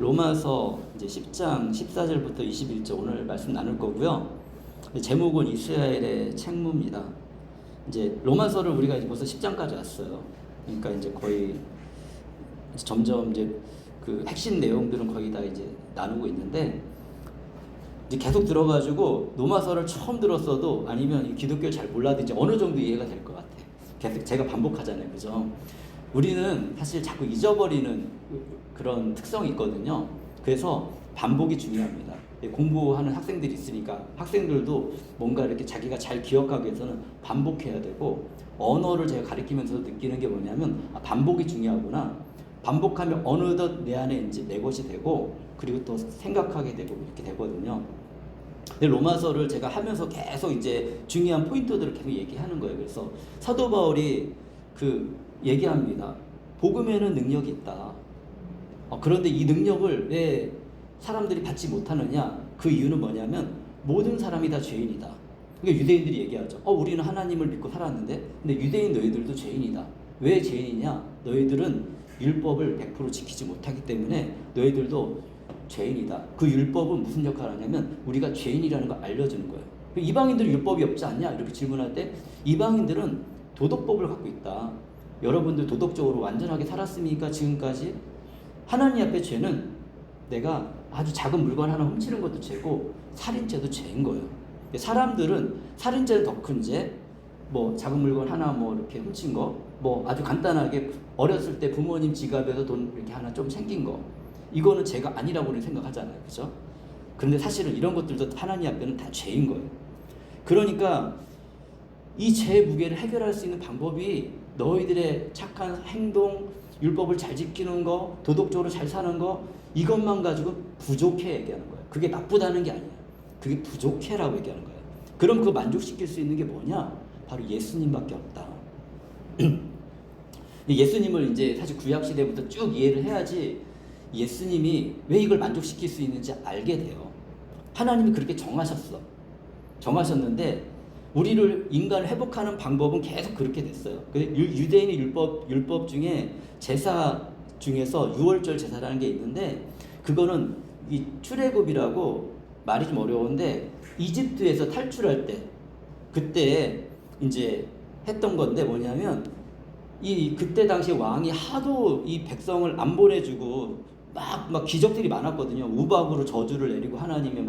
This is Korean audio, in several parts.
로마서 이제 10장 14절부터 21절 오늘 말씀 나눌 거고요. 제목은 이스라엘의 책무입니다. 이제 로마서를 우리가 이제 벌써 10장까지 왔어요. 그러니까 이제 거의 점점 이제 그 핵심 내용들은 거의 다 이제 나누고 있는데, 이제 계속 들어가지고 로마서를 처음 들었어도 아니면 이 기독교를 잘 몰라든지 어느 정도 이해가 될 것 같아요. 계속 제가 반복하잖아요, 그죠? 우리는 사실 자꾸 잊어버리는 그런 특성이 있거든요. 그래서 반복이 중요합니다. 공부하는 학생들이 있으니까 학생들도 뭔가 이렇게 자기가 잘 기억하기 위해서는 반복해야 되고, 언어를 제가 가르치면서 느끼는 게 뭐냐면 반복이 중요하구나. 반복하면 어느덧 내 안에 이제 내 것이 되고, 그리고 또 생각하게 되고 이렇게 되거든요. 근데 로마서를 제가 하면서 계속 이제 중요한 포인트들을 계속 얘기하는 거예요. 그래서 사도 바울이 얘기합니다. 복음에는 능력이 있다. 그런데 이 능력을 왜 사람들이 받지 못하느냐? 그 이유는 뭐냐면 모든 사람이 다 죄인이다. 그러니까 유대인들이 얘기하죠. 우리는 하나님을 믿고 살았는데, 근데 유대인 너희들도 죄인이다. 왜 죄인이냐? 너희들은 율법을 100% 지키지 못하기 때문에 너희들도 죄인이다. 그 율법은 무슨 역할을 하냐면 우리가 죄인이라는 걸 알려주는 거예요. 이방인들은 율법이 없지 않냐? 이렇게 질문할 때 이방인들은 도덕법을 갖고 있다. 여러분들 도덕적으로 완전하게 살았습니까? 지금까지? 하나님 앞에 죄는 내가 아주 작은 물건 하나 훔치는 것도 죄고 살인죄도 죄인 거예요. 사람들은 살인죄는 더 큰 죄, 뭐 작은 물건 하나 뭐 이렇게 훔친 거, 뭐 아주 간단하게 어렸을 때 부모님 지갑에서 돈 이렇게 하나 좀 생긴 거, 이거는 죄가 아니라고 생각하잖아요, 그죠? 그런데 사실은 이런 것들도 하나님 앞에는 다 죄인 거예요. 그러니까 이 죄의 무게를 해결할 수 있는 방법이 너희들의 착한 행동, 율법을 잘 지키는 거, 도덕적으로 잘 사는 거, 이것만 가지고 부족해 얘기하는 거예요. 그게 나쁘다는 게 아니에요. 그게 부족해라고 얘기하는 거예요. 그럼 그거 만족시킬 수 있는 게 뭐냐? 바로 예수님밖에 없다. 예수님을 이제 사실 구약시대부터 쭉 이해를 해야지 예수님이 왜 이걸 만족시킬 수 있는지 알게 돼요. 하나님이 그렇게 정하셨는데 우리를 인간을 회복하는 방법은 계속 그렇게 됐어요. 유대인의 율법 중에 제사 중에서 유월절 제사라는 게 있는데, 그거는 이 출애굽이라고 말이 좀 어려운데 이집트에서 탈출할 때 그때 이제 했던 건데, 뭐냐면 그때 당시 왕이 하도 이 백성을 안 보내주고 막 기적들이 많았거든요. 우박으로 저주를 내리고 하나님이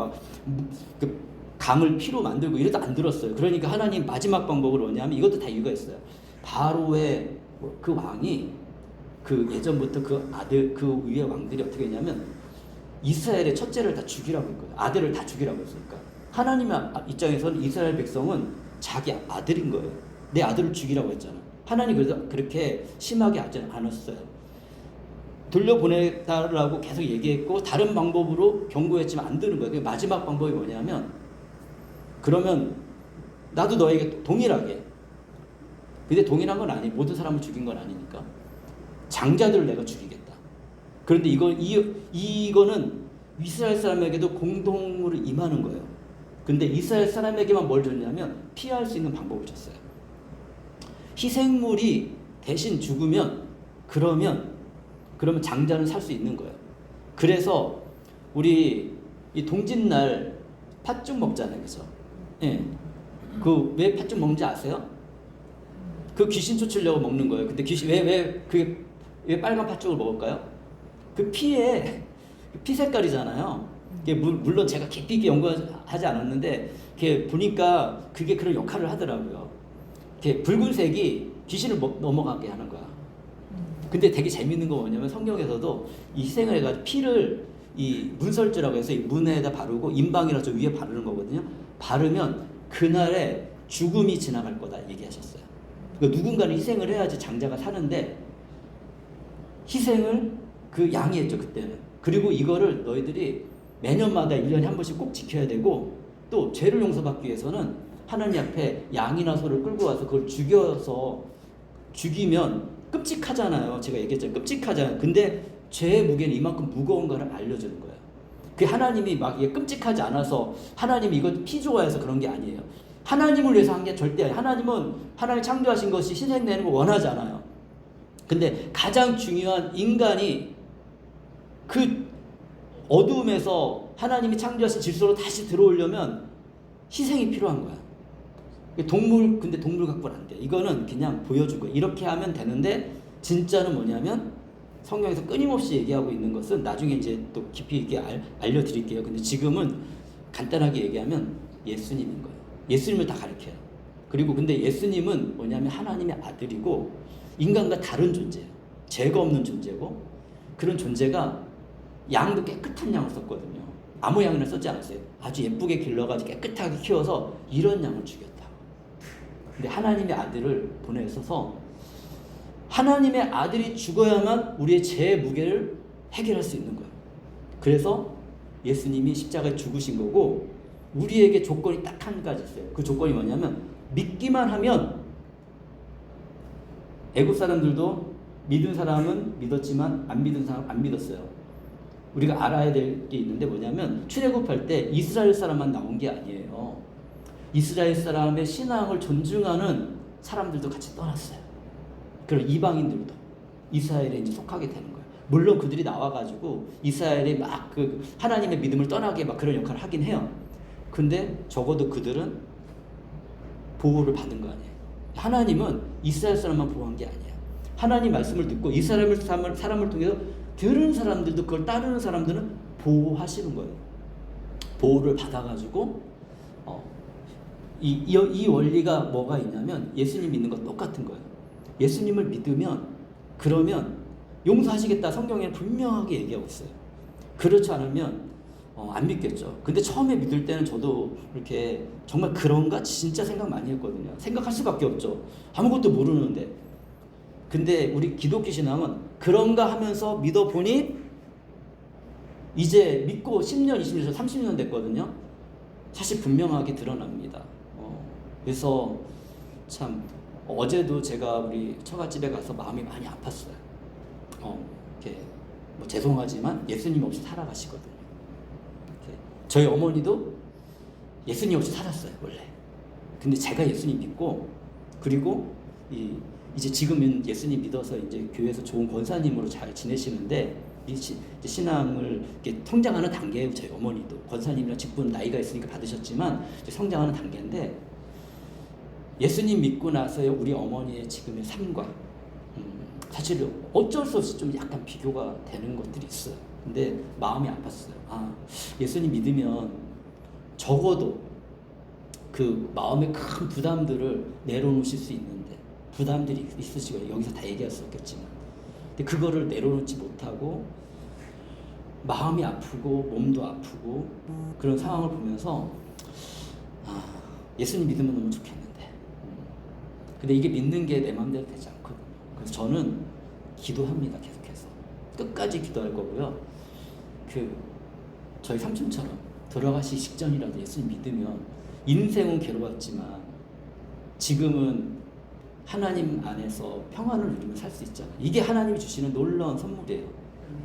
그 강을 피로 만들고 이래도 안 들었어요. 그러니까 하나님 마지막 방법으로 뭐냐면, 이것도 다 이유가 있어요. 바로의 그 왕이 예전부터 그 위에 왕들이 어떻게 했냐면 이스라엘의 첫째를 다 죽이라고 했거든요. 아들을 다 죽이라고 했으니까. 하나님 입장에서는 이스라엘 백성은 자기 아들인 거예요. 내 아들을 죽이라고 했잖아. 하나님 그래서 그렇게 심하게 하지 않았어요. 돌려보내달라고 계속 얘기했고 다른 방법으로 경고했지만 안 되는 거예요. 마지막 방법이 뭐냐면, 그러면 나도 너에게 동일하게, 근데 동일한 건 아니에요. 모든 사람을 죽인 건 아니니까 장자들을 내가 죽이겠다. 그런데 이거는 이스라엘 사람에게도 공동으로 임하는 거예요. 근데 이스라엘 사람에게만 뭘 줬냐면 피할 수 있는 방법을 줬어요. 희생물이 대신 죽으면 그러면 장자는 살 수 있는 거예요. 그래서 우리 이 동짓날 팥죽 먹잖아요, 그죠? 예. 왜 팥죽 먹는지 아세요? 그 귀신 쫓으려고 먹는 거예요. 근데 왜 빨간 팥죽을 먹을까요? 그 피에 피 색깔이잖아요. 물론 제가 깊이 있게 연구하지 않았는데 보니까 그게 그런 역할을 하더라고요. 붉은색이 귀신을 넘어가게 하는 거야. 근데 되게 재밌는 거 뭐냐면 성경에서도 이 희생을 해가지고 피를 이 문설주라고 해서 이 문에다 바르고 임방이라 저 위에 바르는 거거든요. 바르면 그날에 죽음이 지나갈 거다 얘기하셨어요. 그러니까 누군가는 희생을 해야지 장자가 사는데 희생을 그 양이 했죠, 그때는. 그리고 이거를 너희들이 매년마다 1년에 한 번씩 꼭 지켜야 되고, 또 죄를 용서받기 위해서는 하나님 앞에 양이나 소를 끌고 와서 그걸 죽이면 끔찍하잖아요. 제가 얘기했잖아요. 끔찍하잖아요. 근데 죄의 무게는 이만큼 무거운 거를 알려주는 거예요. 그 하나님이 이게 끔찍하지 않아서 하나님이 이거 피 좋아해서 그런 게 아니에요. 하나님을 위해서 한 게 절대 아니에요. 하나님은 하나님 창조하신 것이 희생되는 걸 원하지 않아요. 근데 가장 중요한 인간이 어두움에서 하나님이 창조하신 질서로 다시 들어오려면 희생이 필요한 거야. 근데 동물 갖고는 안 돼. 이거는 그냥 보여준 거야. 이렇게 하면 되는데 진짜는 뭐냐면 성경에서 끊임없이 얘기하고 있는 것은 나중에 이제 또 깊이 있게 알려드릴게요. 근데 지금은 간단하게 얘기하면 예수님인 거예요. 예수님을 다 가르쳐요. 그리고 근데 예수님은 뭐냐면 하나님의 아들이고 인간과 다른 존재예요. 죄가 없는 존재고 그런 존재가 양도 깨끗한 양을 썼거든요. 아무 양을 쓰지 않았어요. 아주 예쁘게 길러가지고 깨끗하게 키워서 이런 양을 죽였다. 근데 하나님의 아들을 보내셔서 하나님의 아들이 죽어야만 우리의 죄의 무게를 해결할 수 있는 거예요. 그래서 예수님이 십자가에 죽으신 거고 우리에게 조건이 딱 한 가지 있어요. 그 조건이 뭐냐면 믿기만 하면 애국 사람들도 믿은 사람은 믿었지만 안 믿은 사람은 안 믿었어요. 우리가 알아야 될 게 있는데 뭐냐면 출애굽할 때 이스라엘 사람만 나온 게 아니에요. 이스라엘 사람의 신앙을 존중하는 사람들도 같이 떠났어요. 그리고 이방인들도 이스라엘에 이제 속하게 되는 거예요. 물론 그들이 나와가지고 이스라엘에 막 그 하나님의 믿음을 떠나게 막 그런 역할을 하긴 해요. 근데 적어도 그들은 보호를 받은 거 아니에요. 하나님은 이스라엘 사람만 보호한 게 아니에요. 하나님 말씀을 듣고 이스라엘 사람을 통해서 들은 사람들도 그걸 따르는 사람들은 보호하시는 거예요. 보호를 받아가지고 이 원리가 뭐가 있냐면 예수님 믿는 건 똑같은 거예요. 예수님을 믿으면 그러면 용서하시겠다 성경에 분명하게 얘기하고 있어요. 그렇지 않으면 안 믿겠죠. 근데 처음에 믿을 때는 저도 이렇게 정말 그런가 진짜 생각 많이 했거든요. 생각할 수밖에 없죠. 아무것도 모르는데. 근데 우리 기독교 신앙은 그런가 하면서 믿어보니 이제 믿고 10년, 20년, 30년 됐거든요. 사실 분명하게 드러납니다. 그래서 참 어제도 제가 우리 처갓집에 가서 마음이 많이 아팠어요. 이렇게 뭐 죄송하지만 예수님 없이 살아가시거든요. 저희 어머니도 예수님 없이 살았어요 원래. 근데 제가 예수님 믿고 그리고 이제 지금은 예수님 믿어서 이제 교회에서 좋은 권사님으로 잘 지내시는데 이제 신앙을 이렇게 성장하는 단계예요. 저희 어머니도 권사님이랑 직분 나이가 있으니까 받으셨지만 이제 성장하는 단계인데 예수님 믿고 나서의 우리 어머니의 지금의 삶과 사실 어쩔 수 없이 좀 약간 비교가 되는 것들이 있어요. 근데 마음이 아팠어요. 예수님 믿으면 적어도 그 마음의 큰 부담들을 내려놓으실 수 있는데 부담들이 있으시고 여기서 다 얘기할 수 없겠지만 근데 그거를 내려놓지 못하고 마음이 아프고 몸도 아프고 그런 상황을 보면서 예수님 믿으면 너무 좋겠는데 근데 이게 믿는 게 내 마음대로 되지 않거든요. 그래서 저는 기도합니다. 계속해서 끝까지 기도할 거고요. 저희 삼촌처럼 돌아가시 직전이라도 예수님 믿으면 인생은 괴로웠지만 지금은 하나님 안에서 평안을 누리며 살 수 있잖아요. 이게 하나님이 주시는 놀라운 선물이에요.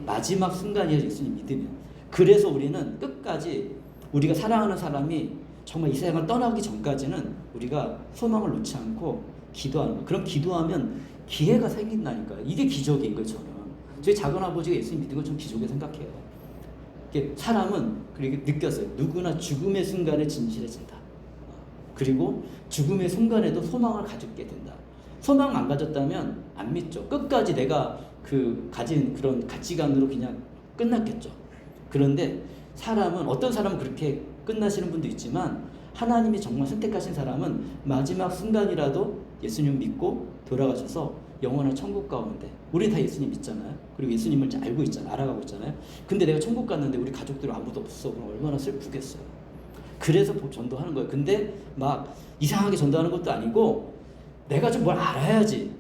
마지막 순간이에요. 예수님 믿으면. 그래서 우리는 끝까지 우리가 사랑하는 사람이 정말 이 세상을 떠나기 전까지는 우리가 소망을 놓지 않고 기도하는 거예요. 그럼 기도하면 기회가 생긴다니까요. 이게 기적인 거예요. 저희 작은아버지가 예수님 믿은 걸 좀 기적에 생각해요. 사람은 그렇게 느꼈어요. 누구나 죽음의 순간에 진실해진다. 그리고 죽음의 순간에도 소망을 가지게 된다. 소망 안 가졌다면 안 믿죠. 끝까지 내가 가진 그런 가치관으로 그냥 끝났겠죠. 그런데 어떤 사람은 그렇게 끝나시는 분도 있지만 하나님이 정말 선택하신 사람은 마지막 순간이라도 예수님 믿고 돌아가셔서 영원한 천국 가운데 우리 다 예수님 믿잖아요. 그리고 예수님을 알고 있잖아요. 알아가고 있잖아요. 근데 내가 천국 갔는데 우리 가족들 아무도 없어. 그럼 얼마나 슬프겠어요. 그래서 전도하는 거예요. 근데 막 이상하게 전도하는 것도 아니고 내가 좀 뭘 알아야지.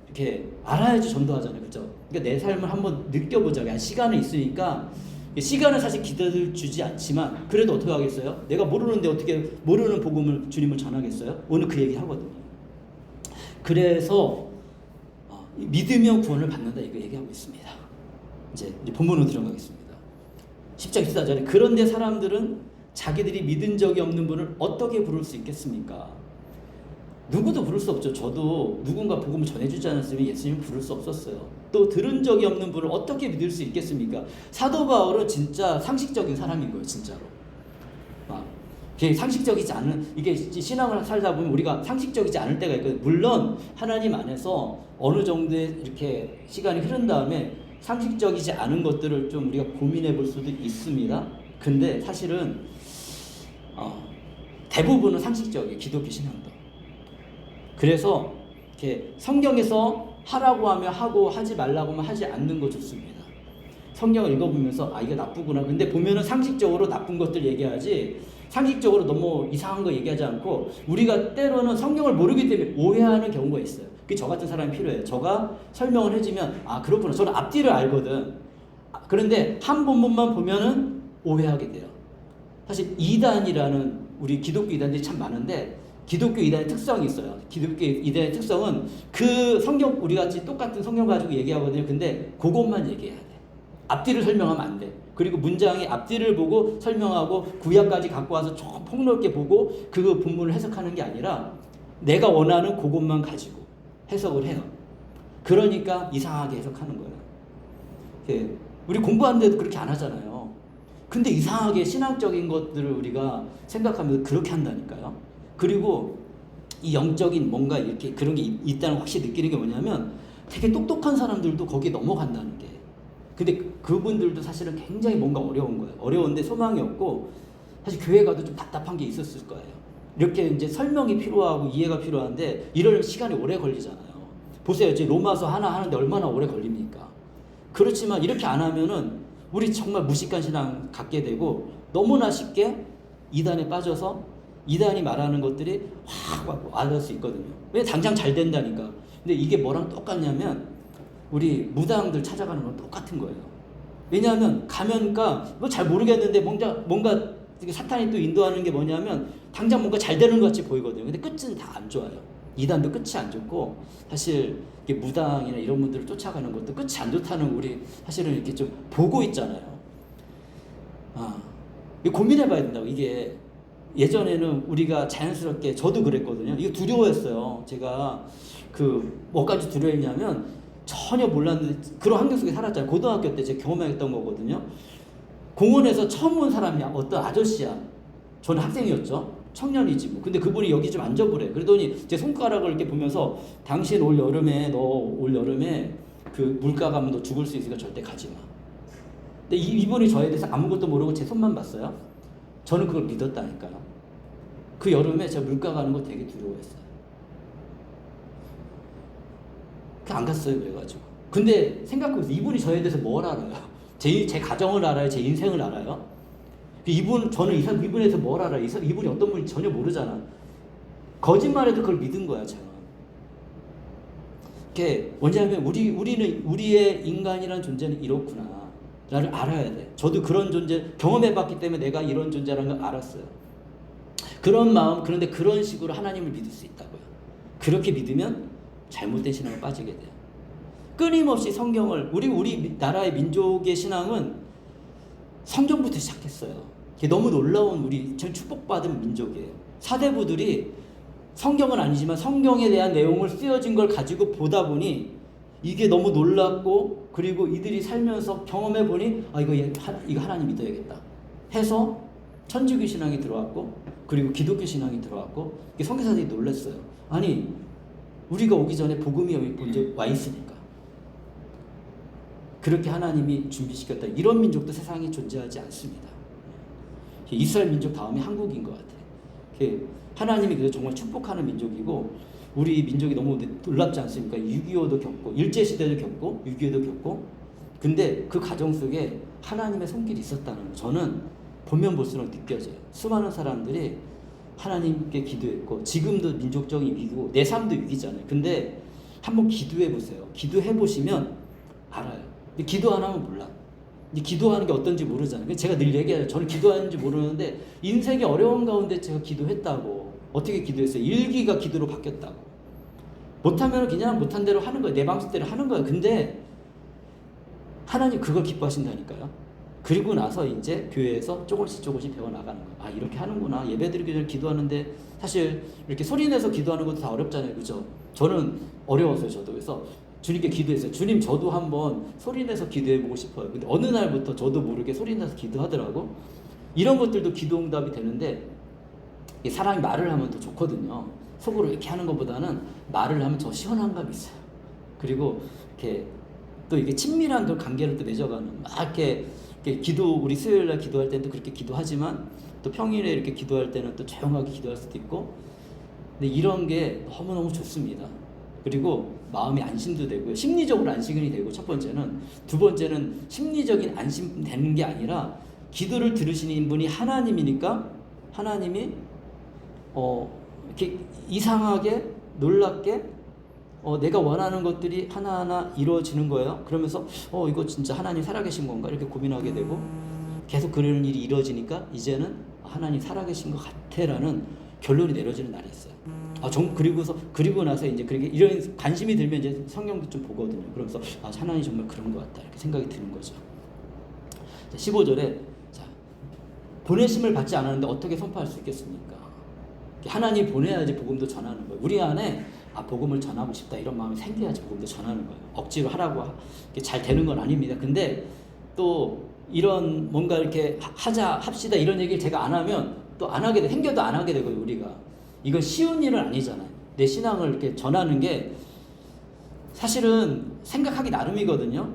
이렇게 알아야지 전도하잖아요. 그죠? 그러니까 내 삶을 한번 느껴보자. 시간이 있으니까 시간은 사실 기다려 주지 않지만 그래도 어떻게 하겠어요? 내가 모르는데 어떻게 모르는 복음을 주님을 전하겠어요? 오늘 그 얘기 하거든요. 그래서 믿으면 구원을 받는다 이거 얘기하고 있습니다. 이제 본문으로 들어가겠습니다. 10장 14절에 그런데 사람들은 자기들이 믿은 적이 없는 분을 어떻게 부를 수 있겠습니까? 누구도 부를 수 없죠. 저도 누군가 복음을 전해주지 않았으면 예수님을 부를 수 없었어요. 또 들은 적이 없는 분을 어떻게 믿을 수 있겠습니까? 사도 바울은 진짜 상식적인 사람인 거예요, 진짜로. 이게 상식적이지 않은, 이게 신앙을 살다 보면 우리가 상식적이지 않을 때가 있거든요. 물론 하나님 안에서 어느 정도의 이렇게 시간이 흐른 다음에 상식적이지 않은 것들을 좀 우리가 고민해 볼 수도 있습니다. 근데 사실은 대부분은 상식적이에요, 기독교 신앙도. 그래서 이렇게 성경에서 하라고 하면 하고 하지 말라고 하면 하지 않는 거 좋습니다. 성경을 읽어보면서 이게 나쁘구나. 근데 보면은 상식적으로 나쁜 것들 얘기하지, 상식적으로 너무 이상한 거 얘기하지 않고, 우리가 때로는 성경을 모르기 때문에 오해하는 경우가 있어요. 그게 저 같은 사람이 필요해요. 저가 설명을 해주면 그렇구나. 저는 앞뒤를 알거든. 그런데 한 본문만 보면은 오해하게 돼요. 사실 이단이라는 우리 기독교 이단들이 참 많은데, 기독교 이단의 특성이 있어요. 기독교 이단의 특성은 그 성경, 우리 같이 똑같은 성경 가지고 얘기하거든요. 근데 그것만 얘기해야 돼. 앞뒤를 설명하면 안 돼. 그리고 문장의 앞뒤를 보고 설명하고 구약까지 갖고 와서 조금 폭넓게 보고 그 본문을 해석하는 게 아니라 내가 원하는 그것만 가지고 해석을 해요. 그러니까 이상하게 해석하는 거예요. 우리 공부하는데도 그렇게 안 하잖아요. 근데 이상하게 신앙적인 것들을 우리가 생각하면서 그렇게 한다니까요. 그리고 이 영적인 뭔가 이렇게 그런 게 있다는 확실히 느끼는 게 뭐냐면, 되게 똑똑한 사람들도 거기에 넘어간다는 게. 근데 그분들도 사실은 굉장히 뭔가 어려운 거예요. 어려운데 소망이 없고, 사실 교회 가도 좀 답답한 게 있었을 거예요. 이렇게 이제 설명이 필요하고 이해가 필요한데 이럴 시간이 오래 걸리잖아요. 보세요. 이제 로마서 하나 하는데 얼마나 오래 걸립니까? 그렇지만 이렇게 안 하면은 우리 정말 무식한 신앙 갖게 되고, 너무나 쉽게 이단에 빠져서 이단이 말하는 것들이 확 와닿을 수 있거든요. 왜? 당장 잘 된다니까. 근데 이게 뭐랑 똑같냐면, 우리 무당들 찾아가는 건 똑같은 거예요. 왜냐하면 가면가 뭐 잘 모르겠는데 뭔가 사탄이 또 인도하는 게 뭐냐면, 당장 뭔가 잘 되는 것 같이 보이거든요. 근데 끝은 다 안 좋아요. 이단도 끝이 안 좋고, 사실 이게 무당이나 이런 분들을 쫓아가는 것도 끝이 안 좋다는, 우리 사실은 이렇게 좀 보고 있잖아요. 고민해봐야 된다고. 이게 예전에는 우리가 자연스럽게, 저도 그랬거든요. 이거 두려워했어요. 제가 뭐까지 두려워했냐면, 전혀 몰랐는데 그런 환경 속에 살았잖아요. 고등학교 때 제가 경험했던 거거든요. 공원에서 처음 본 사람이 어떤 아저씨야. 저는 학생이었죠. 청년이지 뭐. 근데 그분이 여기 좀 앉아보래. 그러더니 제 손가락을 이렇게 보면서, 당신 올 여름에 그 물가 가면 너 죽을 수 있으니까 절대 가지 마. 근데 이분이 저에 대해서 아무것도 모르고 제 손만 봤어요. 저는 그걸 믿었다니까요. 그 여름에 제가 물가 가는 거 되게 두려워했어요. 안 갔어요. 그래가지고. 근데 생각해보세요. 이분이 저에 대해서 뭘 알아요? 제 가정을 알아요? 제 인생을 알아요? 저는 이분에 대해서 뭘 알아요? 이분이 어떤 분인지 전혀 모르잖아. 거짓말해도 그걸 믿은 거야, 저는. 그게 뭐냐면, 우리의 인간이라는 존재는 이렇구나. 나를 알아야 돼. 저도 그런 존재 경험해봤기 때문에 내가 이런 존재라는 걸 알았어요. 그런 마음, 그런데 그런 식으로 하나님을 믿을 수 있다고요. 그렇게 믿으면 잘못된 신앙에 빠지게 돼요. 끊임없이 성경을, 우리 나라의 민족의 신앙은 성경부터 시작했어요. 이게 너무 놀라운, 우리 참 축복받은 민족이에요. 사대부들이 성경은 아니지만 성경에 대한 내용을 쓰여진 걸 가지고 보다 보니 이게 너무 놀랍고, 그리고 이들이 살면서 경험해 보니 이거 하나님 믿어야겠다 해서 천주교 신앙이 들어왔고, 그리고 기독교 신앙이 들어왔고, 선교사들이 놀랐어요. 아니, 우리가 오기 전에 복음이 먼저 와 있으니까. 그렇게 하나님이 준비시켰다. 이런 민족도 세상에 존재하지 않습니다. 이스라엘 민족 다음에 한국인 것 같아요. 하나님이 그래서 정말 축복하는 민족이고, 우리 민족이 너무 놀랍지 않습니까? 6.25도 겪고, 일제시대도 겪고, 6.25도 겪고. 근데 그 과정 속에 하나님의 손길이 있었다는 거, 저는 보면 볼수록 느껴져요. 수많은 사람들이 하나님께 기도했고, 지금도 민족적인 위기고 내 삶도 위기잖아요. 근데 한번 기도해 보세요. 기도해 보시면 알아요. 근데 기도 안 하면 몰라. 기도하는 게 어떤지 모르잖아요. 제가 늘 얘기해요. 저는 기도하는지 모르는데 인생이 어려운 가운데 제가 기도했다고. 어떻게 기도했어요? 일기가 기도로 바뀌었다고. 못하면 그냥 못한 대로 하는 거예요. 내 방식대로 하는 거예요. 근데 하나님 그걸 기뻐하신다니까요. 그리고 나서 이제 교회에서 조금씩 배워나가는 거예요. 이렇게 하는구나. 예배드리기 전에 기도하는데, 사실 이렇게 소리내서 기도하는 것도 다 어렵잖아요. 그죠? 저는 어려웠어요. 저도. 그래서 주님께 기도했어요. 주님, 저도 한번 소리내서 기도해보고 싶어요. 근데 어느 날부터 저도 모르게 소리내서 기도하더라고. 이런 것들도 기도응답이 되는데, 사람이 말을 하면 더 좋거든요. 속으로 이렇게 하는 것보다는 말을 하면 더 시원한 감이 있어요. 그리고 이렇게 또 이게 친밀한 그 관계를 또 맺어가는, 막 이렇게 우리 수요일날 기도할 때는 또 그렇게 기도하지만, 또 평일에 이렇게 기도할 때는 또 조용하게 기도할 수도 있고, 근데 이런 게 너무너무 좋습니다. 그리고 마음의 안심도 되고요. 심리적으로 안심이 되고, 첫 번째는. 두 번째는 심리적인 안심 되는 게 아니라, 기도를 들으시는 분이 하나님이니까, 하나님이 이렇게 이상하게 놀랍게 내가 원하는 것들이 하나하나 이루어지는 거예요. 그러면서 이거 진짜 하나님 살아계신 건가 이렇게 고민하게 되고, 계속 그런 일이 이루어지니까 이제는 하나님 살아계신 것 같아라는 결론이 내려지는 날이 있어요. 그리고 나서 이제 그렇게 이런 관심이 들면 이제 성경도 좀 보거든요. 그러면서 하나님 정말 그런 것 같다 이렇게 생각이 드는 거죠. 15절에 보내심을 받지 않았는데 어떻게 선포할 수 있겠습니까? 하나님 보내야지 복음도 전하는 거예요. 우리 안에 복음을 전하고 싶다 이런 마음이 생겨야지 복음도 전하는 거예요. 억지로 하라고 잘 되는 건 아닙니다. 근데 또 이런 뭔가 이렇게 합시다 이런 얘기를 제가 안 하면 또 안 하게 돼. 생겨도 안 하게 되고요. 우리가 이건 쉬운 일은 아니잖아요. 내 신앙을 이렇게 전하는 게 사실은 생각하기 나름이거든요.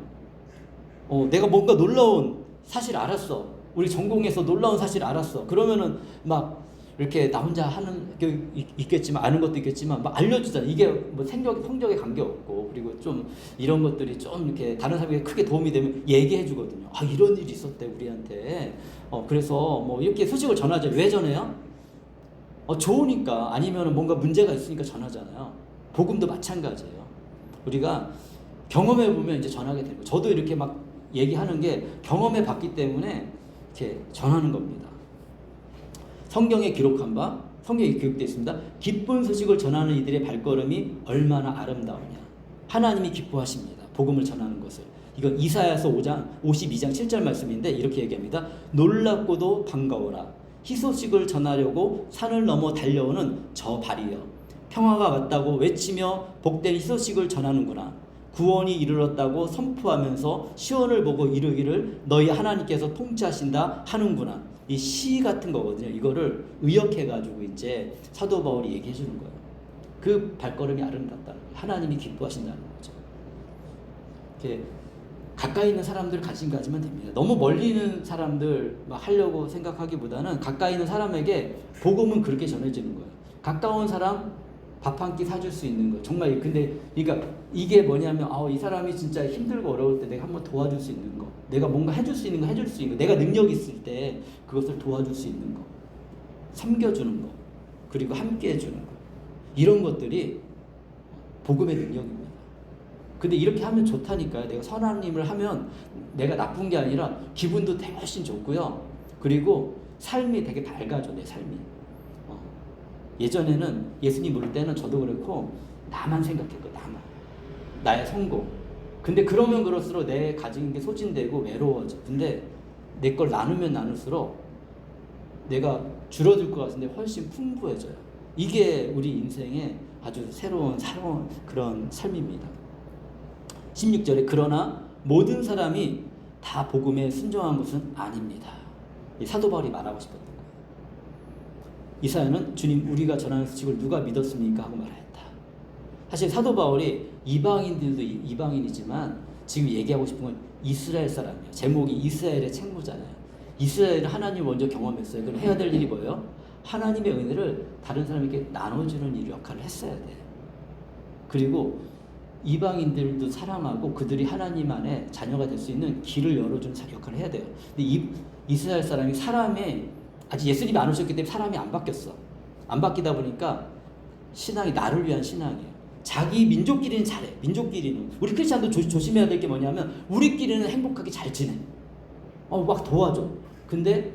내가 뭔가 놀라운 사실 알았어. 우리 전공에서 놀라운 사실 알았어. 그러면은 막 이렇게 나 혼자 하는 게 있겠지만, 아는 것도 있겠지만 막 알려주잖아. 이게 뭐 성적에 관계없고, 그리고 좀 이런 것들이 좀 이렇게 다른 사람에게 크게 도움이 되면 얘기해 주거든요. 이런 일이 있었대 우리한테. 그래서 뭐 이렇게 소식을 전하죠. 왜 전해요? 좋으니까. 아니면 뭔가 문제가 있으니까 전하잖아요. 복음도 마찬가지예요. 우리가 경험해 보면 이제 전하게 되고, 저도 이렇게 막 얘기하는 게 경험해 봤기 때문에 이렇게 전하는 겁니다. 성경에 기록한 바, 성경에 기록되어 있습니다. 기쁜 소식을 전하는 이들의 발걸음이 얼마나 아름다우냐. 하나님이 기뻐하십니다. 복음을 전하는 것을. 이건 이사야서 52장 7절 말씀인데 이렇게 얘기합니다. 놀랍고도 반가워라. 희소식을 전하려고 산을 넘어 달려오는 저 발이여. 평화가 왔다고 외치며 복된 희소식을 전하는구나. 구원이 이르렀다고 선포하면서 시온을 보고 이르기를 너희 하나님께서 통치하신다 하는구나. 이 시 같은 거거든요. 이거를 의역해가지고 이제 사도 바울이 얘기해 주는 거예요. 그 발걸음이 아름답다는 거예요. 하나님이 기뻐하신다는 거죠. 이렇게 가까이 있는 사람들 관심 가지면 됩니다. 너무 멀리 있는 사람들 막 하려고 생각하기보다는 가까이 있는 사람에게 복음은 그렇게 전해지는 거예요. 가까운 사람 밥 한 끼 사줄 수 있는 거. 정말 근데 그러니까 이게 뭐냐면 이 사람이 진짜 힘들고 어려울 때 내가 한번 도와줄 수 있는 거. 내가 뭔가 해줄 수 있는 거 해줄 수 있는 거. 내가 능력 있을 때 그것을 도와줄 수 있는 거. 섬겨주는 거. 그리고 함께 해주는 거. 이런 것들이 복음의 능력입니다. 근데 이렇게 하면 좋다니까요. 내가 선한 일을 하면 내가 나쁜 게 아니라 기분도 되게 훨씬 좋고요. 그리고 삶이 되게 밝아져. 내 삶이. 예전에는 예수님 볼 때는 저도 그렇고 나만 생각했고 나의 성공. 근데 그러면 그럴수록 내 가진 게 소진되고 외로워져. 근데 내 걸 나누면 나눌수록 내가 줄어들 것 같은데 훨씬 풍부해져요. 이게 우리 인생의 아주 새로운 그런 삶입니다. 16절에 그러나 모든 사람이 다 복음에 순종한 것은 아닙니다. 이 사도 바울이 말하고 싶었던 거예요. 이사야는 주님 우리가 전하는 소식을 누가 믿었습니까? 하고 말했다. 사실 사도 바울이 이방인들도 이방인이지만 지금 얘기하고 싶은 건 이스라엘 사람이에요. 제목이 이스라엘의 책무잖아요. 이스라엘은 하나님 먼저 경험했어요. 그럼 해야 될 일이 뭐예요? 하나님의 은혜를 다른 사람에게 나눠주는 일 역할을 했어야 돼요. 그리고 이방인들도 사랑하고 그들이 하나님 안에 자녀가 될 수 있는 길을 열어주는 역할을 해야 돼요. 근데 이스라엘 사람이 아직 예수님이 안 오셨기 때문에 사람이 안 바뀌었어. 안 바뀌다 보니까 신앙이 나를 위한 신앙이에요. 자기 민족끼리는 잘해. 민족끼리는. 우리 크리스찬도 조심해야 될 게 뭐냐면 우리끼리는 행복하게 잘 지내. 막 도와줘. 근데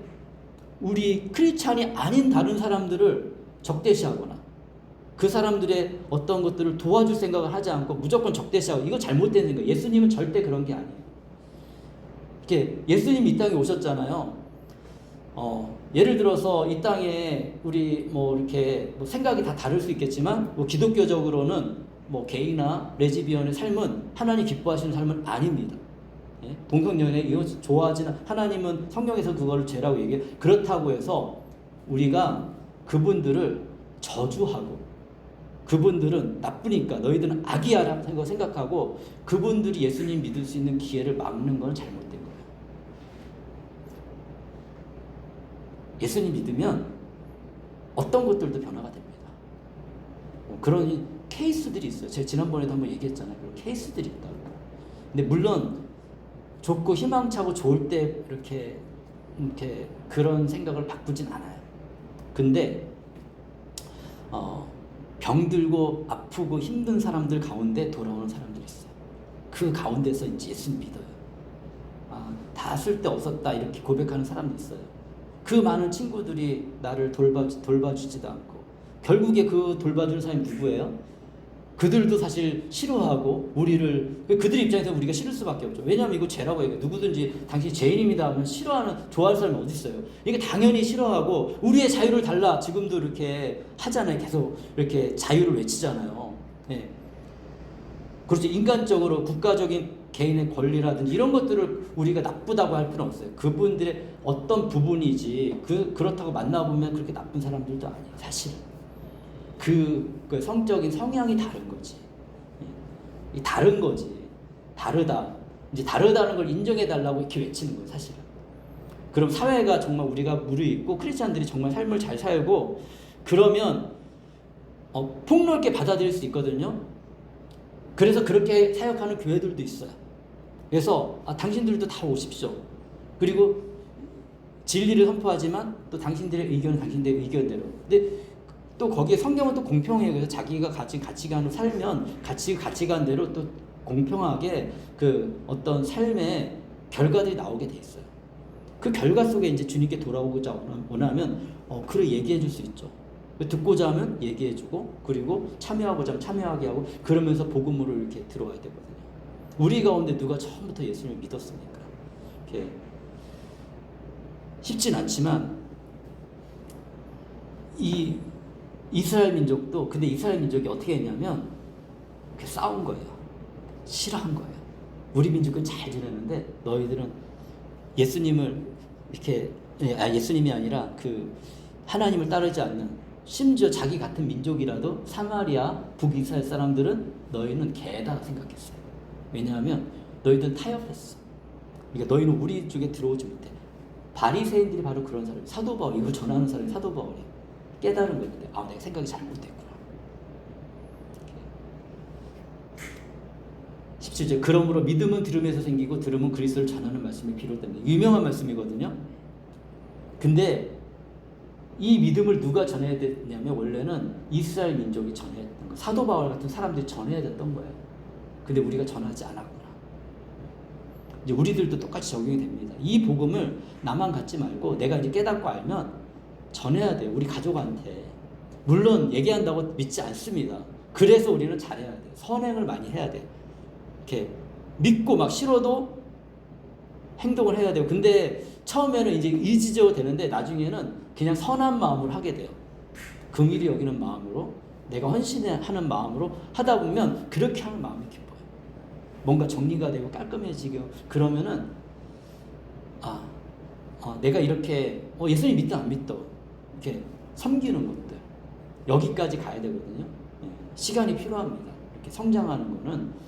우리 크리스찬이 아닌 다른 사람들을 적대시하거나 그 사람들의 어떤 것들을 도와줄 생각을 하지 않고 무조건 적대시하고 이거 잘못된 생각. 예수님은 절대 그런 게 아니에요. 이렇게 예수님이 이 땅에 오셨잖아요. 예를 들어서 이 땅에 우리 이렇게 생각이 다 다를 수 있겠지만 기독교적으로는 뭐 게이나 레즈비언의 삶은 하나님 기뻐하시는 삶은 아닙니다. 예? 동성연애 이거 좋아하지는 하나님은 성경에서 그걸 죄라고 얘기해. 그렇다고 해서 우리가 그분들을 저주하고 그분들은 나쁘니까 너희들은 악이야라고 생각하고 그분들이 예수님 믿을 수 있는 기회를 막는 건 잘못된 거예요. 예수님 믿으면 어떤 것들도 변화가 됩니다. 그런 케이스들이 있어요. 제가 지난번에도 한번 얘기했잖아요. 그런 케이스들이 있다고. 근데 물론 좋고 희망차고 좋을 때 이렇게 그런 생각을 바꾸진 않아요. 근데 병들고 아프고 힘든 사람들 가운데 돌아오는 사람들이 있어요. 그 가운데서 이제 예수 믿어요. 다 쓸데없었다 이렇게 고백하는 사람도 있어요. 그 많은 친구들이 나를 돌봐주지도 않고 결국에 그 돌봐주는 사람이 누구예요? 그들도 사실 싫어하고 우리를 그들 입장에서 우리가 싫을 수밖에 없죠. 왜냐하면 이거 죄라고 얘기해요. 누구든지 당신이 죄인입니다 하면 좋아하는 사람이 어디 있어요? 이게 당연히 싫어하고 우리의 자유를 달라 지금도 이렇게 하잖아요. 계속 이렇게 자유를 외치잖아요. 예. 그렇죠. 인간적으로 국가적인 개인의 권리라든지 이런 것들을 우리가 나쁘다고 할 필요는 없어요. 그분들의 어떤 부분이지 그렇다고 만나보면 그렇게 나쁜 사람들도 아니에요. 사실 그 성적인 성향이 다른 거지. 이 다른 거지. 다르다. 이제 다르다는 걸 인정해 달라고 이렇게 외치는 거예요, 사실은. 그럼 사회가 정말 우리가 무르익고 크리스찬들이 정말 삶을 잘 살고 그러면 폭넓게 받아들일 수 있거든요. 그래서 그렇게 사역하는 교회들도 있어요. 그래서 당신들도 다 오십시오. 그리고 진리를 선포하지만 또 당신들의 의견은 당신들의 의견대로. 근데 또 거기에 성경은 또 공평해요. 그래서 자기가 가진 가치관을 살면 가치관대로 또 공평하게 그 어떤 삶의 결과들이 나오게 돼 있어요. 그 결과 속에 이제 주님께 돌아오고자 원하면 그를 얘기해 줄 수 있죠. 듣고자 하면 얘기해 주고 그리고 참여하고자 하면 참여하게 하고 그러면서 복음으로 이렇게 들어와야 되거든요. 우리 가운데 누가 처음부터 예수님을 믿었습니까? 이렇게 쉽진 않지만 이 이스라엘 민족도 근데 이스라엘 민족이 어떻게 했냐면 이렇게 싸운 거예요. 싫어한 거예요. 우리 민족은 잘 지내는데 너희들은 예수님을 이렇게 예수님이 아니라 그 하나님을 따르지 않는 심지어 자기 같은 민족이라도 사마리아 북이스라엘 사람들은 너희는 개다 생각했어요. 왜냐하면 너희들은 타협했어. 그러니까 너희는 우리 쪽에 들어오지 못해. 바리새인들이 바로 그런 사람이 사도 바울 이거 전하는 사람이 사도 바울이에요. 깨달은 건데 내가 생각이 잘못됐구나. 17절 그러므로 믿음은 들음에서 생기고 들음은 그리스도를 전하는 말씀이 비롯됩니다. 유명한 말씀이거든요. 근데 이 믿음을 누가 전해야 됐냐면 원래는 이스라엘 민족이 전해야 됐던 거예요. 사도 바울 같은 사람들이 전해야 됐던 거예요. 근데 우리가 전하지 않았구나. 이제 우리들도 똑같이 적용이 됩니다. 이 복음을 나만 갖지 말고 내가 이제 깨닫고 알면 전해야 돼요. 우리 가족한테. 물론 얘기한다고 믿지 않습니다. 그래서 우리는 잘해야 돼요. 선행을 많이 해야 돼요. 이렇게 믿고 막 싫어도 행동을 해야 돼요. 근데 처음에는 이제 의지적으로 되는데 나중에는 그냥 선한 마음으로 하게 돼요. 긍휼히 여기는 마음으로 내가 헌신하는 마음으로 하다 보면 그렇게 하는 마음이 기뻐요. 뭔가 정리가 되고 깔끔해지고 그러면은 내가 이렇게 예수님 믿든 안 믿든 이렇게 섬기는 것들 여기까지 가야 되거든요. 시간이 필요합니다. 이렇게 성장하는 거는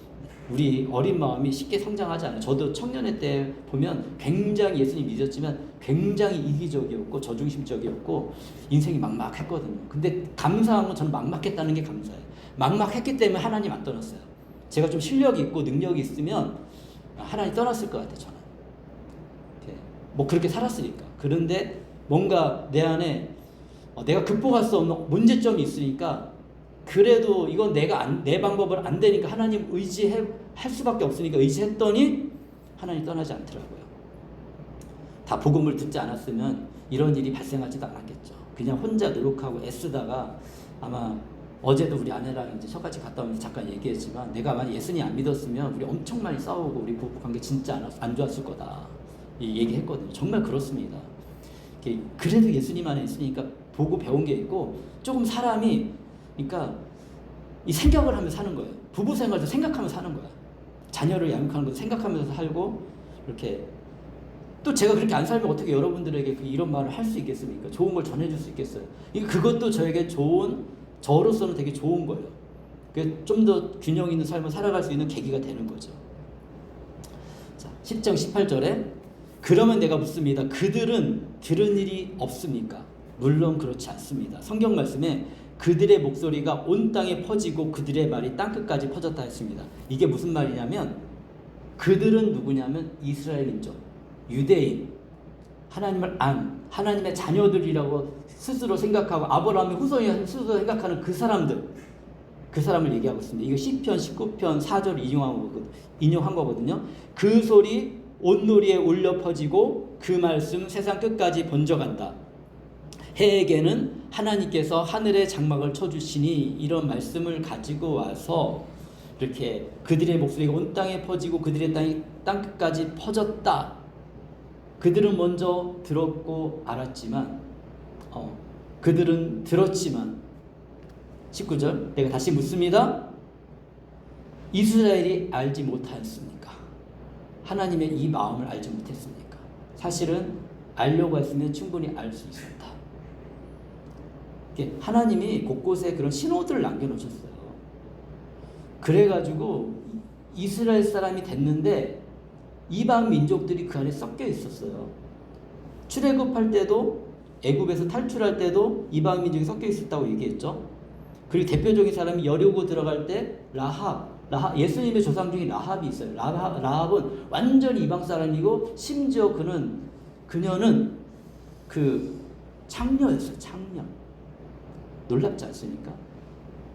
우리 어린 마음이 쉽게 성장하지 않아요. 저도 청년회 때 보면 굉장히 예수님 믿었지만 굉장히 이기적이었고 저중심적이었고 인생이 막막했거든요. 근데 감사한 건 저는 막막했다는 게 감사해요. 막막했기 때문에 하나님 안 떠났어요. 제가 좀 실력이 있고 능력이 있으면 하나님 떠났을 것 같아요. 저는 뭐 그렇게 살았으니까. 그런데 뭔가 내 안에 내가 극복할 수 없는 문제점이 있으니까 그래도 이건 내 방법을 안 되니까 하나님 할 수밖에 없으니까 의지했더니 하나님 떠나지 않더라고요. 다 복음을 듣지 않았으면 이런 일이 발생하지도 않았겠죠. 그냥 혼자 노력하고 애쓰다가 아마 어제도 우리 아내랑 이제 처갓집 갔다 오면서 잠깐 얘기했지만 내가 만약 예수님 안 믿었으면 우리 엄청 많이 싸우고 우리 부부 관계 진짜 안 좋았을 거다. 얘기했거든요. 정말 그렇습니다. 그래도 예수님 안에 있으니까 보고 배운 게 있고 조금 사람이 그러니까 이 생각을 하며 사는 거예요. 부부 생활도 생각하면서 사는 거야. 자녀를 양육하는 것도 생각하면서 살고, 이렇게. 또 제가 그렇게 안 살면 어떻게 여러분들에게 이런 말을 할 수 있겠습니까? 좋은 걸 전해줄 수 있겠어요? 그것도 저에게 저로서는 되게 좋은 거예요. 좀 더 균형 있는 삶을 살아갈 수 있는 계기가 되는 거죠. 자, 10장 18절에 그러면 내가 묻습니다. 그들은 들은 일이 없습니까? 물론 그렇지 않습니다. 성경 말씀에 그들의 목소리가 온 땅에 퍼지고 그들의 말이 땅끝까지 퍼졌다 했습니다. 이게 무슨 말이냐면 그들은 누구냐면 이스라엘 민족, 유대인, 하나님을 하나님의 자녀들이라고 스스로 생각하고 아브라함의 후손이 스스로 생각하는 그 사람을 얘기하고 있습니다. 이거 시편 19편 4절 인용한 거거든요. 그 소리 온누리에 울려 퍼지고 그 말씀 세상 끝까지 번져간다. 해에게는 하나님께서 하늘의 장막을 쳐주시니 이런 말씀을 가지고 와서 이렇게 그들의 목소리가 온 땅에 퍼지고 그들의 땅끝까지 퍼졌다. 그들은 먼저 들었고 알았지만 그들은 들었지만 19절 내가 다시 묻습니다. 이스라엘이 알지 못하였습니까? 하나님의 이 마음을 알지 못했습니까? 사실은 알려고 했으면 충분히 알 수 있었다. 하나님이 곳곳에 그런 신호들을 남겨놓으셨어요. 그래가지고 이스라엘 사람이 됐는데 이방 민족들이 그 안에 섞여 있었어요. 출애굽할 때도 애굽에서 탈출할 때도 이방 민족이 섞여 있었다고 얘기했죠. 그리고 대표적인 사람이 여리고 들어갈 때 라합 예수님의 조상 중에 라합이 있어요. 라합은 완전히 이방 사람이고 심지어 그녀는 그 창녀였어요. 창녀. 놀랍지 않습니까?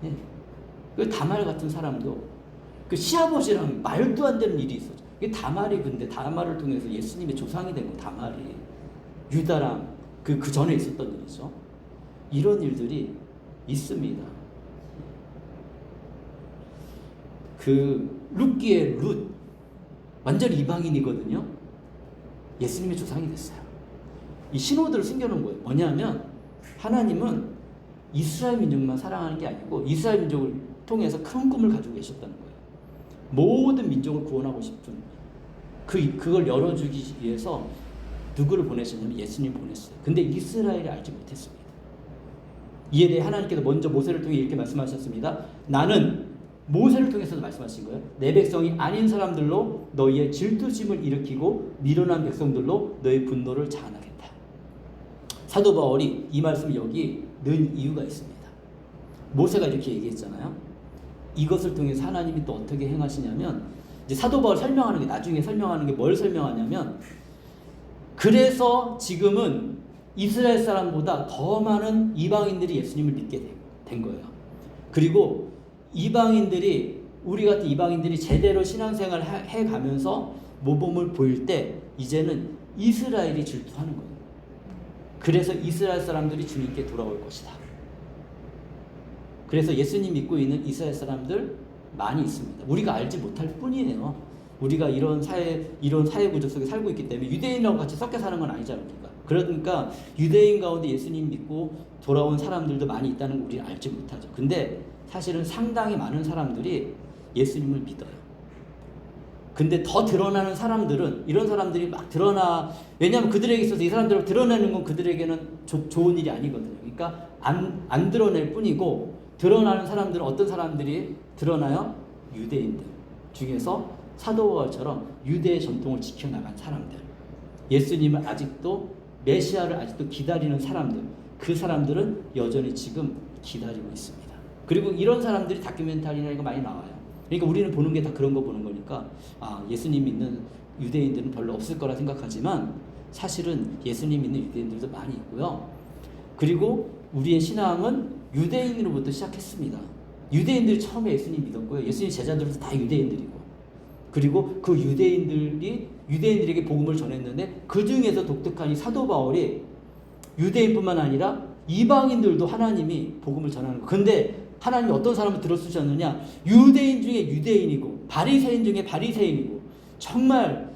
네. 그 다말 같은 사람도 그 시아버지랑 말도 안 되는 일이 있었죠. 이게 근데 다말을 통해서 예수님의 조상이 된 거 다말이 유다랑 그 전에 있었던 일이죠. 이런 일들이 있습니다. 룻기의 룻 완전히 이방인이거든요. 예수님의 조상이 됐어요. 이 신호들을 숨겨놓은 거예요. 뭐냐면 하나님은 이스라엘 민족만 사랑하는 게 아니고 이스라엘 민족을 통해서 큰 꿈을 가지고 계셨다는 거예요. 모든 민족을 구원하고 싶은 그걸 열어주기 위해서 누구를 보내셨냐면 예수님 보냈어요. 근데 이스라엘이 알지 못했습니다. 이에 대해 하나님께서 먼저 모세를 통해 이렇게 말씀하셨습니다. 나는 모세를 통해서도 말씀하신 거예요. 내 백성이 아닌 사람들로 너희의 질투심을 일으키고 미련한 백성들로 너희 분노를 자아나겠다. 사도 바울이 이 말씀을 여기 넣은 이유가 있습니다. 모세가 이렇게 얘기했잖아요. 이것을 통해서 하나님이 또 어떻게 행하시냐면 이제 사도 바울 나중에 설명하는 게 뭘 설명하냐면 그래서 지금은 이스라엘 사람보다 더 많은 이방인들이 예수님을 믿게 된 거예요. 그리고 이방인들이 우리 같은 이방인들이 제대로 신앙생활을 해가면서 모범을 보일 때 이제는 이스라엘이 질투하는 거예요. 그래서 이스라엘 사람들이 주님께 돌아올 것이다. 그래서 예수님 믿고 있는 이스라엘 사람들 많이 있습니다. 우리가 알지 못할 뿐이에요. 우리가 이런 사회 구조 속에 살고 있기 때문에 유대인하고 같이 섞여 사는 건 아니지 않습니까? 그러니까 유대인 가운데 예수님 믿고 돌아온 사람들도 많이 있다는 걸 우리는 알지 못하죠. 근데 사실은 상당히 많은 사람들이 예수님을 믿어요. 근데 더 드러나는 사람들은 이런 사람들이 막 왜냐하면 그들에게 있어서 이 사람들을 드러내는 건 그들에게는 좋은 일이 아니거든요. 그러니까 안 드러낼 뿐이고 드러나는 사람들은 어떤 사람들이 드러나요? 유대인들 중에서 사도 바울처럼 유대의 전통을 지켜나간 사람들, 예수님을 메시아를 아직도 기다리는 사람들, 그 사람들은 여전히 지금 기다리고 있습니다. 그리고 이런 사람들이 다큐멘터리나 이거 많이 나와요. 그러니까 우리는 보는 게 다 그런 거 보는 거니까 예수님 믿는 유대인들은 별로 없을 거라 생각하지만 사실은 예수님 믿는 유대인들도 많이 있고요. 그리고 우리의 신앙은 유대인으로부터 시작했습니다. 유대인들이 처음에 예수님 믿었고요. 예수님 제자들도 다 유대인들이고, 그리고 그 유대인들에게 복음을 전했는데 그 중에서 독특한 이 사도 바울이 유대인뿐만 아니라 이방인들도 하나님이 복음을 전하는 거. 근데 하나님이 어떤 사람을 들어쓰셨느냐? 유대인 중에 유대인이고 바리새인 중에 바리새인이고, 정말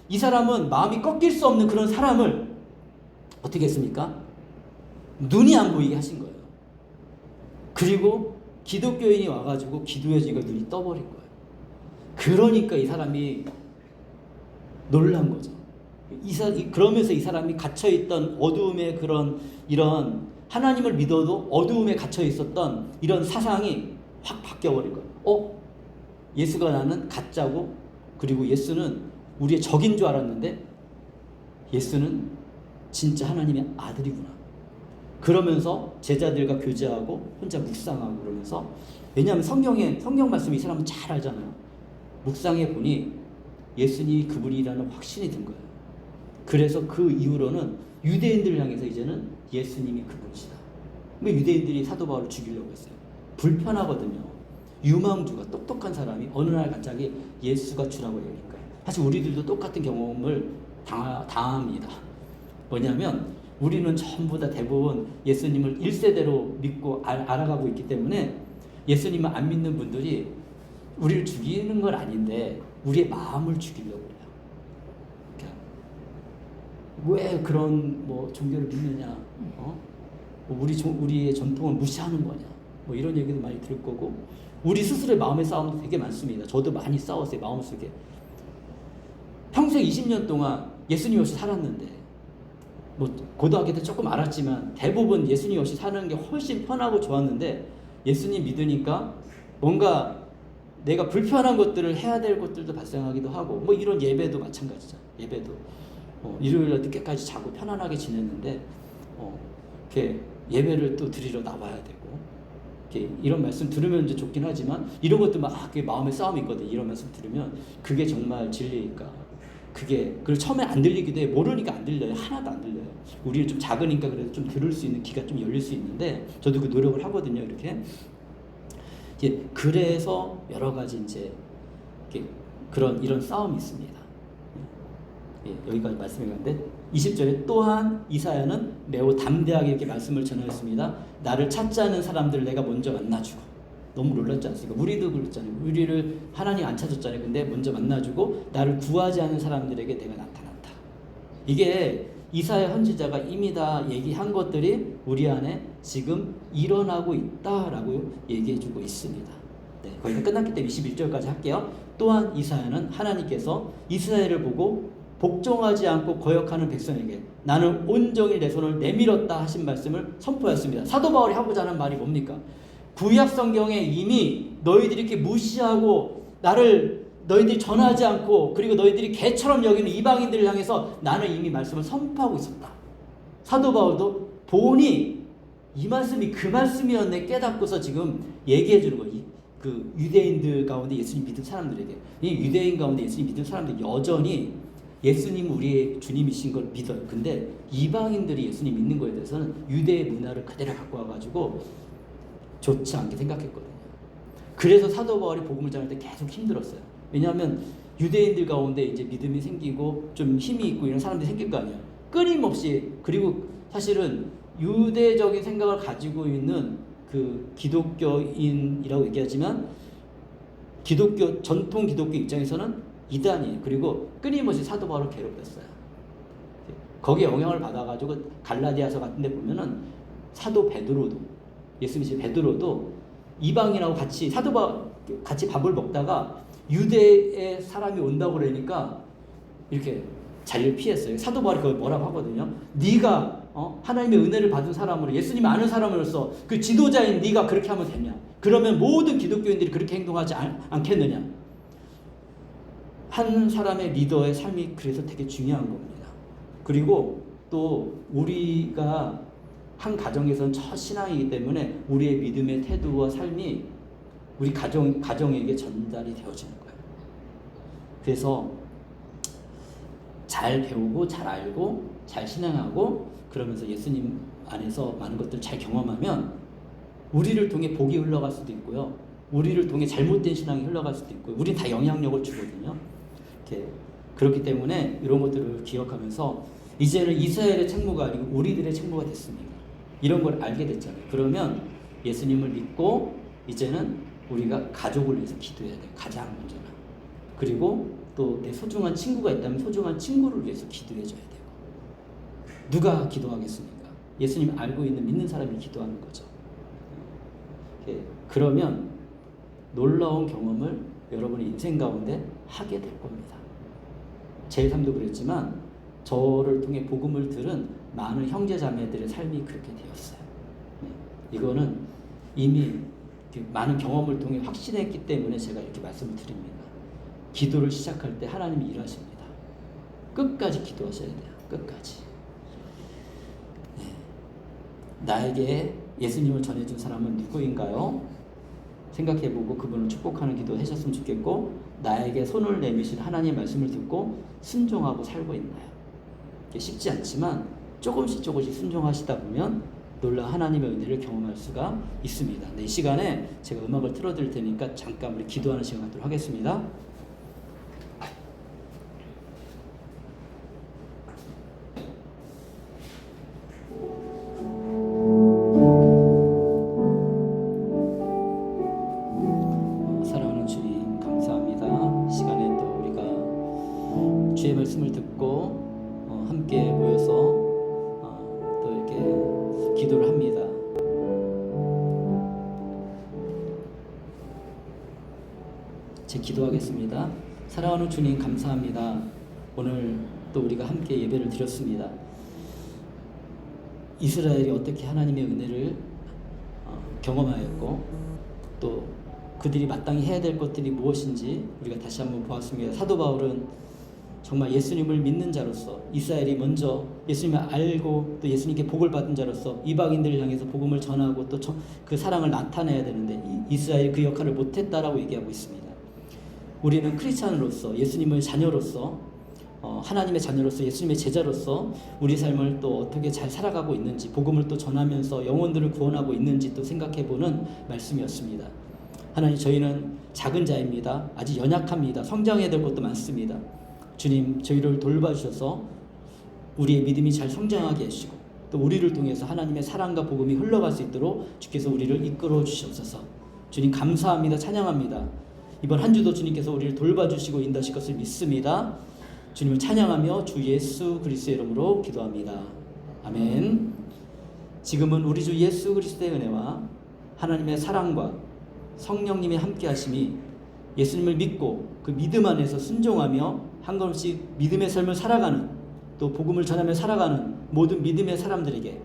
이 사람은 마음이 꺾일 수 없는 그런 사람을 어떻게 했습니까? 눈이 안 보이게 하신 거예요. 그리고 기독교인이 와가지고 기도해주니까 눈이 떠버린 거예요. 그러니까 이 사람이 놀란 거죠. 그러면서 이 사람이 갇혀있던 어두움의 이런 하나님을 믿어도 어두움에 갇혀 있었던 이런 사상이 확 바뀌어버린 거예요. 예수가 나는 가짜고, 그리고 예수는 우리의 적인 줄 알았는데 예수는 진짜 하나님의 아들이구나. 그러면서 제자들과 교제하고 혼자 묵상하고 그러면서, 왜냐하면 성경 말씀 이 사람은 잘 알잖아요. 묵상해 보니 예수님이 그분이라는 확신이 든 거예요. 그래서 그 이후로는 유대인들을 향해서 이제는 예수님이 그분이시다. 유대인들이 사도 바울을 죽이려고 했어요. 불편하거든요. 유망주가 똑똑한 사람이 어느 날 갑자기 예수가 주라고 얘기하니까. 사실 우리들도 똑같은 경험을 당합니다. 뭐냐면 우리는 전부 다 대부분 예수님을 1세대로 믿고 알아가고 있기 때문에 예수님을 안 믿는 분들이 우리를 죽이는 건 아닌데 우리의 마음을 죽이려고 해요. 왜 그런 종교를 믿느냐? 우리의 전통을 무시하는 거냐? 이런 얘기도 많이 들을 거고, 우리 스스로의 마음의 싸움도 되게 많습니다. 저도 많이 싸웠어요, 마음속에. 평생 20년 동안 예수님 없이 살았는데, 고등학교 때 조금 알았지만 대부분 예수님 없이 사는 게 훨씬 편하고 좋았는데, 예수님 믿으니까 뭔가 내가 불편한 것들을 해야 될 것들도 발생하기도 하고, 이런 예배도 마찬가지죠. 예배도 일요일날 늦게까지 자고 편안하게 지냈는데 이렇게 예배를 또 드리러 나와야 되고, 이렇게 이런 말씀 들으면 이제 좋긴 하지만 이런 것도 막 마음의 싸움이 있거든. 이런 말씀 들으면 그게 정말 진리일까? 그리고 처음에 안 들리기도 해. 모르니까 안 들려요. 하나도 안 들려요. 우리는 좀 작으니까 그래도 좀 들을 수 있는 귀가 좀 열릴 수 있는데, 저도 그 노력을 하거든요. 이렇게. 그래서 여러 가지 이제 이런 싸움이 있습니다. 여기까지 말씀했는데 20절에 또한 이사야는 매우 담대하게 이렇게 말씀을 전하였습니다. 나를 찾지 않은 사람들을 내가 먼저 만나주고. 너무 놀랐지 않습니까? 우리도 그랬잖아요. 우리를 하나님 안 찾았잖아요. 근데 먼저 만나주고 나를 구하지 않은 사람들에게 내가 나타났다. 이게 이사야 선지자가 이미 다 얘기한 것들이 우리 안에 지금 일어나고 있다라고 얘기해주고 있습니다. 네, 거기가 끝났기 때문에 21절까지 할게요. 또한 이사야는 하나님께서 이스라엘을 보고 복종하지 않고 거역하는 백성에게 나는 온종일 내 손을 내밀었다 하신 말씀을 선포했습니다. 사도 바울이 하고자 하는 말이 뭡니까? 구약 성경에 이미 너희들이 이렇게 무시하고 너희들이 전하지 않고, 그리고 너희들이 개처럼 여기는 이방인들을 향해서 나는 이미 말씀을 선포하고 있었다. 사도 바울도 본이 이 말씀이 그 말씀이었네 깨닫고서 지금 얘기해 주는 거예요. 그 유대인들 가운데 예수님 믿은 사람들에게, 이 유대인 가운데 예수님 믿은 사람들이 여전히 예수님 우리의 주님이신 걸 믿어요. 근데 이방인들이 예수님 믿는 거에 대해서는 유대의 문화를 그대로 갖고 와가지고 좋지 않게 생각했거든요. 그래서 사도 바울이 복음을 전할 때 계속 힘들었어요. 왜냐하면 유대인들 가운데 이제 믿음이 생기고 좀 힘이 있고 이런 사람들이 생길 거 아니에요. 끊임없이. 그리고 사실은 유대적인 생각을 가지고 있는 그 기독교인이라고 얘기하지만 전통 기독교 입장에서는 이단이에요. 그리고 끊임없이 사도 바울을 괴롭혔어요. 거기에 영향을 받아가지고 갈라디아서 같은 데 보면은 사도 베드로도, 예수님 베드로도 이방인하고 같이 같이 밥을 먹다가 유대의 사람이 온다고 그러니까 이렇게 자리를 피했어요. 사도 바울이 그걸 뭐라고 하거든요. 네가 하나님의 은혜를 받은 사람으로, 예수님 아는 사람으로서 그 지도자인 네가 그렇게 하면 되냐? 그러면 모든 기독교인들이 그렇게 행동하지 않겠느냐? 한 사람의 리더의 삶이 그래서 되게 중요한 겁니다. 그리고 또 우리가 한 가정에서는 첫 신앙이기 때문에 우리의 믿음의 태도와 삶이 우리 가정에게 전달이 되어지는 거예요. 그래서 잘 배우고 잘 알고 잘 신앙하고 그러면서 예수님 안에서 많은 것들을 잘 경험하면 우리를 통해 복이 흘러갈 수도 있고요. 우리를 통해 잘못된 신앙이 흘러갈 수도 있고요. 우린 다 영향력을 주거든요. 그렇기 때문에 이런 것들을 기억하면서 이제는 이스라엘의 책무가 아니고 우리들의 책무가 됐습니다. 이런 걸 알게 됐잖아요. 그러면 예수님을 믿고 이제는 우리가 가족을 위해서 기도해야 돼요. 가장 먼저는. 그리고 또 내 소중한 친구가 있다면 소중한 친구를 위해서 기도해줘야 되고. 누가 기도하겠습니까? 예수님 알고 있는 믿는 사람이 기도하는 거죠. 예, 그러면 놀라운 경험을 여러분의 인생 가운데 하게 될 겁니다. 제 삶도 그랬지만 저를 통해 복음을 들은 많은 형제 자매들의 삶이 그렇게 되었어요. 네, 이거는 이미 많은 경험을 통해 확신했기 때문에 제가 이렇게 말씀을 드립니다. 기도를 시작할 때 하나님이 일하십니다. 끝까지 기도하셔야 돼요. 끝까지. 네. 나에게 예수님을 전해준 사람은 누구인가요? 생각해보고 그분을 축복하는 기도 하셨으면 좋겠고, 나에게 손을 내미신 하나님의 말씀을 듣고 순종하고 살고 있나요? 이게 쉽지 않지만 조금씩 순종하시다 보면 놀라운 하나님의 은혜를 경험할 수가 있습니다. 네, 이 시간에 제가 음악을 틀어드릴 테니까 잠깐 우리 기도하는 시간 갖도록 하겠습니다. 사랑하는 주님, 감사합니다. 이 시간에 또 우리가 주의 말씀을 듣고 함께 모여서 또 이렇게 기도를 합니다. 제 기도하겠습니다. 사랑하는 주님, 감사합니다. 오늘 또 우리가 함께 예배를 드렸습니다. 이스라엘이 어떻게 하나님의 은혜를 경험하였고 또 그들이 마땅히 해야 될 것들이 무엇인지 우리가 다시 한번 보았습니다. 사도 바울은 정말 예수님을 믿는 자로서, 이스라엘이 먼저 예수님을 알고 또 예수님께 복을 받은 자로서 이방인들을 향해서 복음을 전하고 또 그 사랑을 나타내야 되는데 이스라엘이 그 역할을 못했다라고 얘기하고 있습니다. 우리는 크리스찬으로서, 예수님의 자녀로서, 하나님의 자녀로서, 예수님의 제자로서 우리 삶을 또 어떻게 잘 살아가고 있는지, 복음을 또 전하면서 영혼들을 구원하고 있는지 또 생각해보는 말씀이었습니다. 하나님, 저희는 작은 자입니다. 아직 연약합니다. 성장해야 될 것도 많습니다. 주님, 저희를 돌봐주셔서 우리의 믿음이 잘 성장하게 하시고 또 우리를 통해서 하나님의 사랑과 복음이 흘러갈 수 있도록 주께서 우리를 이끌어 주시옵소서. 주님, 감사합니다. 찬양합니다. 이번 한 주도 주님께서 우리를 돌봐주시고 인도하실 것을 믿습니다. 주님을 찬양하며 주 예수 그리스도의 이름으로 기도합니다. 아멘. 지금은 우리 주 예수 그리스도의 은혜와 하나님의 사랑과 성령님의 함께하심이 예수님을 믿고 그 믿음 안에서 순종하며 한 걸음씩 믿음의 삶을 살아가는, 또 복음을 전하며 살아가는 모든 믿음의 사람들에게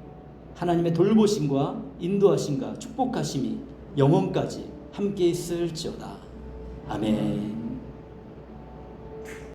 하나님의 돌보심과 인도하심과 축복하심이 영원까지 함께 있을지어다. 아멘.